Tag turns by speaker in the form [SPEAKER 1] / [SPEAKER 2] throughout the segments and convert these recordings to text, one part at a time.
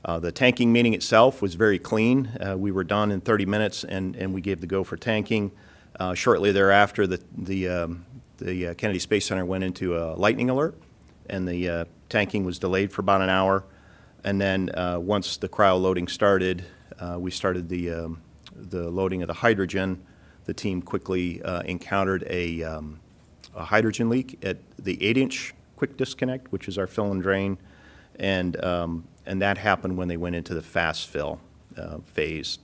[SPEAKER 1] The tanking meeting itself was very clean. We were done in 30 minutes, and we gave the go for tanking. Shortly thereafter, the Kennedy Space Center went into a lightning alert, and the tanking was delayed for about an hour. And then once the cryo loading started, we started the loading of the hydrogen. The team quickly encountered a hydrogen leak at the 8-inch quick disconnect, which is our fill and drain, and that happened when they went into the fast fill phase.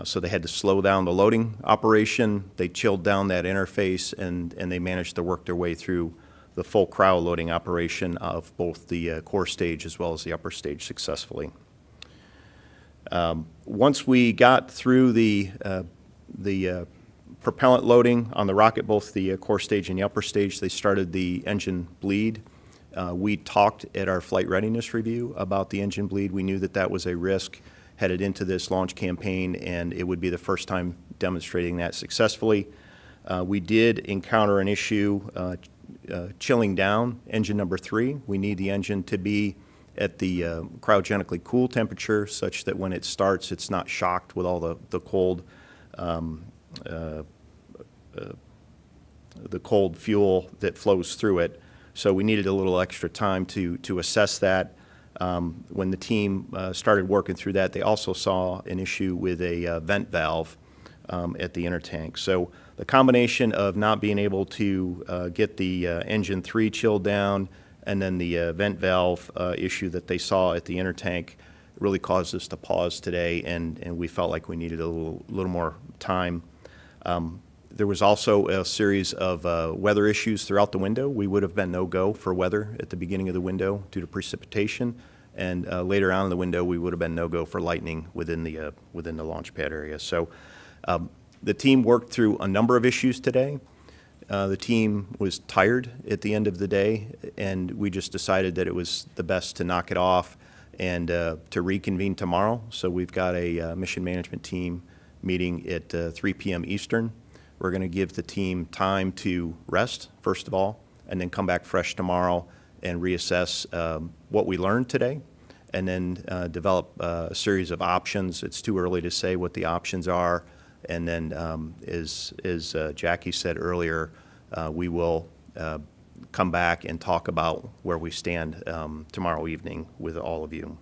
[SPEAKER 1] So they had to slow down the loading operation. They chilled down that interface, and they managed to work their way through the full cryo loading operation of both the core stage as well as the upper stage successfully. Once we got through the propellant loading on the rocket, both the core stage and the upper stage, they started the engine bleed. We talked at our flight readiness review about the engine bleed. We knew that that was a risk headed into this launch campaign, and it would be the first time demonstrating that successfully. We did encounter an issue chilling down engine number 3. We need the engine to be at the cryogenically cool temperature such that when it starts, it's not shocked with all the cold fuel that flows through it. So we needed a little extra time to assess that. When the team started working through that, they also saw an issue with a vent valve at the inner tank. So the combination of not being able to get the engine 3 chilled down and then the vent valve issue that they saw at the inner tank really caused us to pause today, and we felt like we needed a little more time. There was also a series of weather issues throughout the window. We would have been no-go for weather at the beginning of the window due to precipitation, and later on in the window we would have been no-go for lightning within the launch pad area. So the team worked through a number of issues today. The team was tired at the end of the day, and we just decided that it was the best to knock it off and to reconvene tomorrow. So we've got a mission management team meeting at 3 p.m. Eastern. We're going to give the team time to rest, first of all, and then come back fresh tomorrow and reassess what we learned today, and then develop a series of options. It's too early to say what the options are. And then, as Jackie said earlier, we will come back and talk about where we stand tomorrow evening with all of you.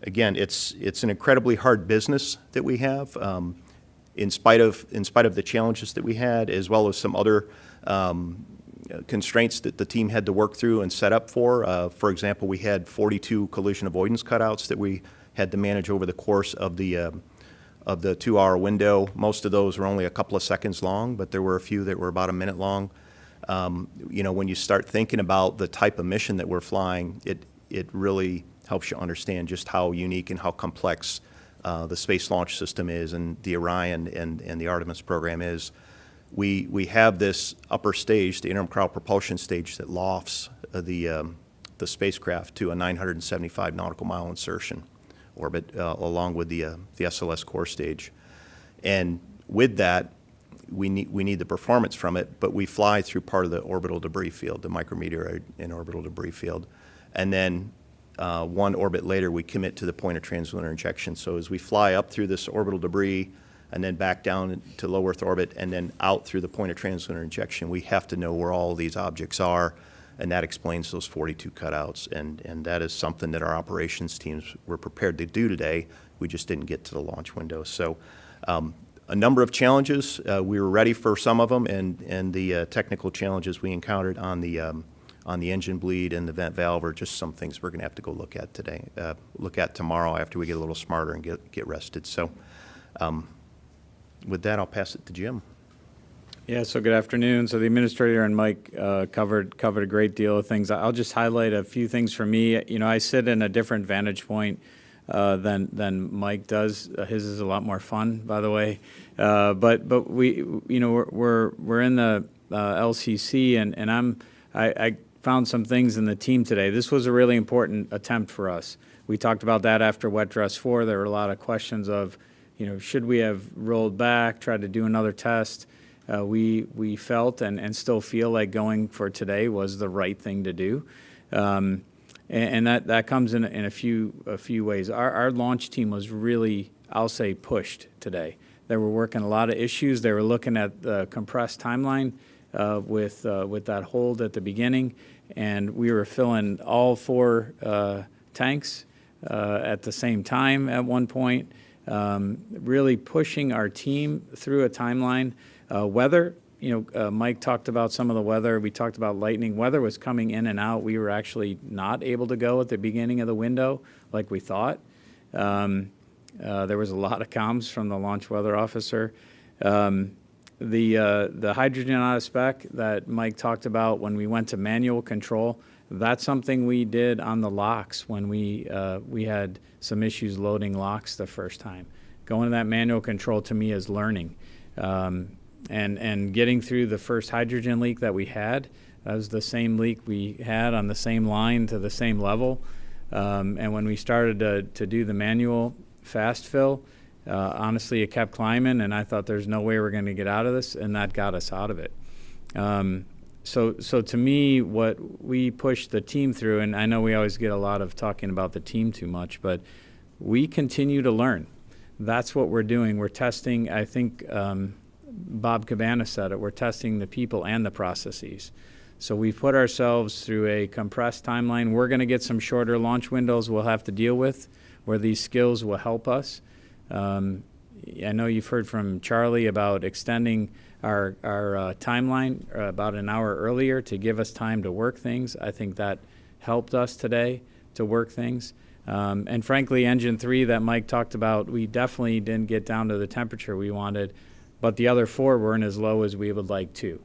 [SPEAKER 1] Again, it's an incredibly hard business that we have. In spite of the challenges that we had, as well as some other constraints that the team had to work through and set up for. For example, we had 42 collision avoidance cutouts that we had to manage over the course of the 2-hour window. Most of those were only a couple of seconds long, but there were a few that were about a minute long. You know, when you start thinking about the type of mission that we're flying, it really helps you understand just how unique and how complex the Space Launch System is, and the Orion and the Artemis program is. We have this upper stage, the interim cryo propulsion stage, that lofts the spacecraft to a 975 nautical mile insertion orbit along with the SLS core stage. And with that, we need the performance from it, but we fly through part of the orbital debris field, the micrometeorite and orbital debris field. And then one orbit later, we commit to the point of translunar injection. So as we fly up through this orbital debris and then back down to low Earth orbit and then out through the point of translunar injection, we have to know where all of these objects are, and that explains those 42 cutouts. And that is something that our operations teams were prepared to do today. We just didn't get to the launch window. So a number of challenges. We were ready for some of them, and the technical challenges we encountered on the engine bleed and the vent valve are just some things we're going to have to go look at today, look at tomorrow after we get a little smarter and get rested. So with that, I'll pass it to Jim.
[SPEAKER 2] Yeah, so good afternoon. So the administrator and Mike covered a great deal of things. I'll just highlight a few things for me. You know, I sit in a different vantage point than Mike does. His is a lot more fun, by the way. But we, you know, we're in the LCC, and I found some things in the team today. This was a really important attempt for us. We talked about that after Wet Dress 4. There were a lot of questions of, you know, should we have rolled back, tried to do another test? We felt and still feel like going for today was the right thing to do. And that comes in a few ways. Our launch team was really, I'll say, pushed today. They were working a lot of issues. They were looking at the compressed timeline with that hold at the beginning, and we were filling all 4 tanks at the same time at one point, really pushing our team through a timeline. Weather, Mike talked about some of the weather. We talked about lightning. Weather was coming in and out. We were actually not able to go at the beginning of the window like we thought. There was a lot of comms from the launch weather officer. The hydrogen out of spec that Mike talked about when we went to manual control, that's something we did on the locks when we had some issues loading locks the first time. Going to that manual control to me is learning. And getting through the first hydrogen leak that we had, that was the same leak we had on the same line to the same level. And when we started to do the manual fast fill, honestly, it kept climbing, and I thought there's no way we're going to get out of this, and that got us out of it. So to me, what we pushed the team through, and I know we always get a lot of talking about the team too much, but we continue to learn. That's what we're doing. We're testing, I think Bob Cabana said it, we're testing the people and the processes. So we've put ourselves through a compressed timeline. We're going to get some shorter launch windows we'll have to deal with, where these skills will help us. I know you've heard from Charlie about extending our timeline about an hour earlier to give us time to work things. I think that helped us today to work things. And frankly, engine 3 that Mike talked about, we definitely didn't get down to the temperature we wanted, but the other 4 weren't as low as we would like to.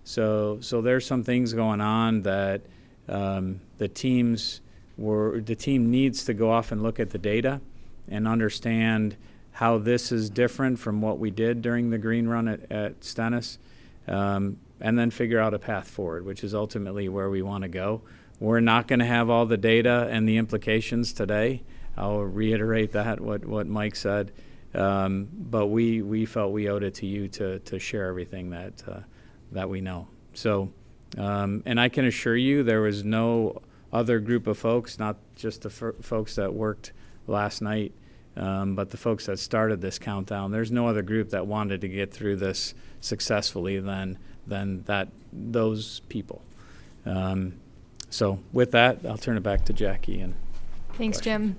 [SPEAKER 2] So there's some things going on that the team needs to go off and look at the data and understand how this is different from what we did during the green run at Stennis, and then figure out a path forward, which is ultimately where we want to go. We're not going to have all the data and the implications today. I'll reiterate that, what Mike said, but we felt we owed it to you to share everything that we know. So, and I can assure you there was no other group of folks, not just the folks that worked last night, but the folks that started this countdown. There's no other group that wanted to get through this successfully than those people. So with that, I'll turn it back to Jackie.
[SPEAKER 3] Thanks, Jim.